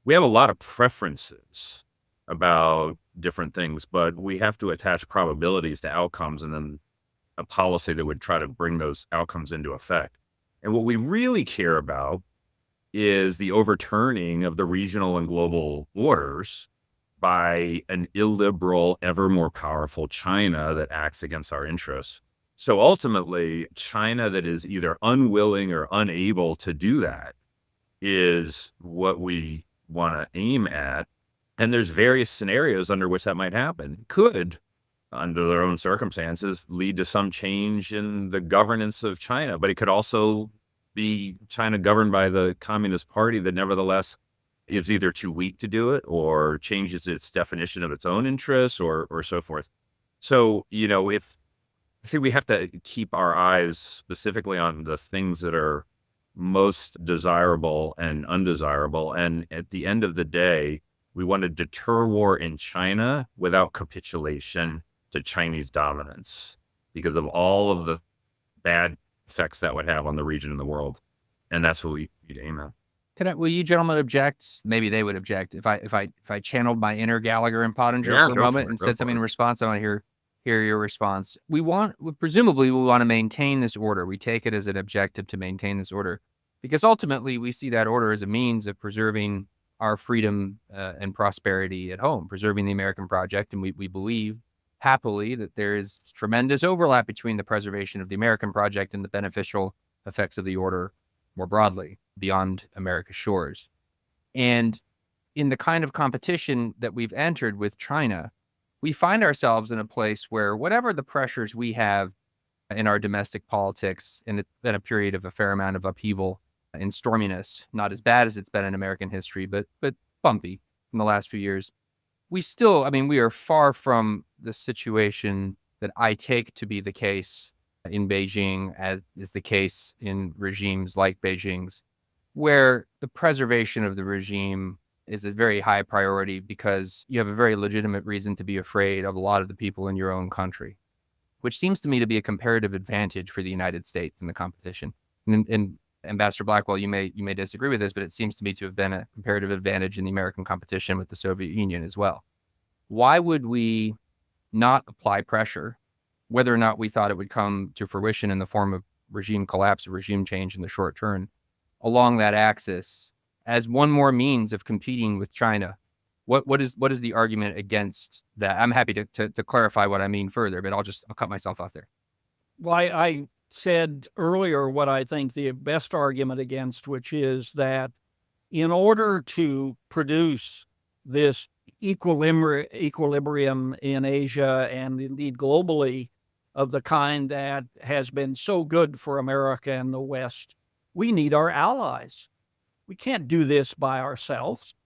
we have a lot of preferences about different things, but we have to attach probabilities to outcomes and then a policy that would try to bring those outcomes into effect. And what we really care about is the overturning of the regional and global orders by an illiberal, ever more powerful China that acts against our interests. So ultimately, China that is either unwilling or unable to do that is what we want to aim at. And there's various scenarios under which that might happen. Could, under their own circumstances, lead to some change in the governance of China, but it could also be China governed by the Communist Party that nevertheless is either too weak to do it or changes its definition of its own interests or so forth. So, if I think we have to keep our eyes specifically on the things that are most desirable and undesirable. And at the end of the day, we want to deter war in China without capitulation to Chinese dominance because of all of the bad effects that would have on the region and the world. And that's what we aim at. Will you gentlemen object? Maybe they would object if I channeled my inner Gallagher and Pottinger Yeah, for a go for moment it. and Go said for something it. in response. I want to hear your response. Presumably we want to maintain this order. We take it as an objective to maintain this order because ultimately we see that order as a means of preserving our freedom and prosperity at home, preserving the American project. And we believe happily that there is tremendous overlap between the preservation of the American project and the beneficial effects of the order more broadly beyond America's shores. And in the kind of competition that we've entered with China, we find ourselves in a place where whatever the pressures we have in our domestic politics in a period of a fair amount of upheaval and storminess, not as bad as it's been in American history, but bumpy in the last few years, we are far from the situation that I take to be the case in Beijing, as is the case in regimes like Beijing's, where the preservation of the regime is a very high priority because you have a very legitimate reason to be afraid of a lot of the people in your own country, which seems to me to be a comparative advantage for the United States in the competition. And Ambassador Blackwell, you may disagree with this, but it seems to me to have been a comparative advantage in the American competition with the Soviet Union as well. Why would we not apply pressure, whether or not we thought it would come to fruition in the form of regime collapse or regime change in the short term, along that axis as one more means of competing with China? What is the argument against that? I'm happy to clarify what I mean further, but I'll cut myself off there. Well, I said earlier what I think the best argument against, which is that in order to produce this equilibrium in Asia and indeed globally of the kind that has been so good for America and the West, we need our allies. We can't do this by ourselves,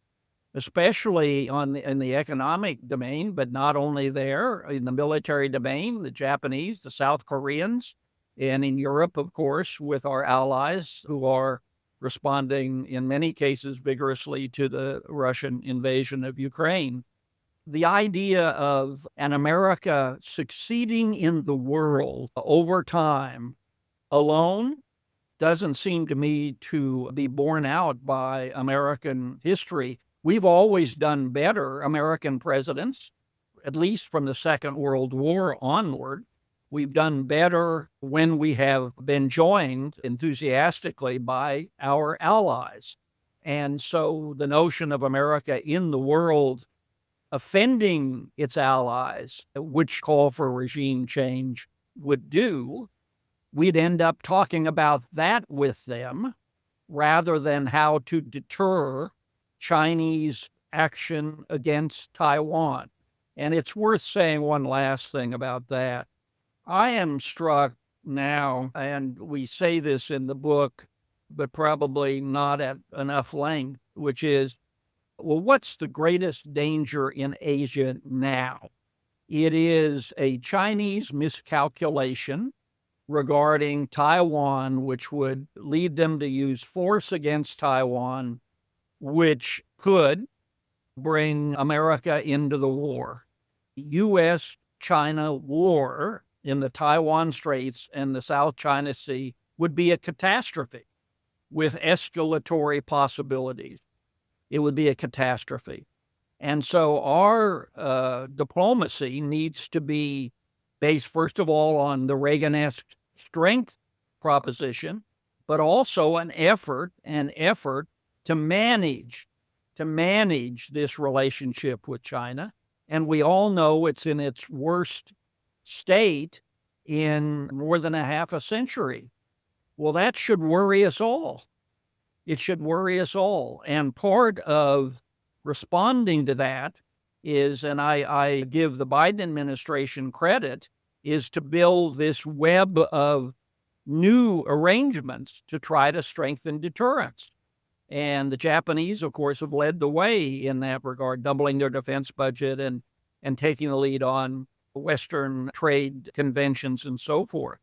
especially in the economic domain, but not only there, in the military domain, the Japanese, the South Koreans, and in Europe, of course, with our allies who are responding in many cases vigorously to the Russian invasion of Ukraine. The idea of an America succeeding in the world over time alone doesn't seem to me to be borne out by American history. We've always done better, American presidents, at least from the Second World War onward. We've done better when we have been joined enthusiastically by our allies. And so the notion of America in the world offending its allies, which call for regime change would do, we'd end up talking about that with them rather than how to deter Chinese action against Taiwan. And it's worth saying one last thing about that. I am struck now, and we say this in the book, but probably not at enough length, which is, well, what's the greatest danger in Asia now? It is a Chinese miscalculation regarding Taiwan, which would lead them to use force against Taiwan, which could bring America into the war. U.S. China war in the Taiwan Straits and the South China Sea would be a catastrophe with escalatory possibilities. it would be a catastrophe. And so our diplomacy needs to be based, first of all, on the Reagan-esque strength proposition, but also an effort to manage this relationship with China. And we all know it's in its worst state in more than a half a century. Well, that should worry us all. It should worry us all. And part of responding to that is, and I give the Biden administration credit, is to build this web of new arrangements to try to strengthen deterrence. And the Japanese, of course, have led the way in that regard, doubling their defense budget and taking the lead on Western trade conventions and so forth.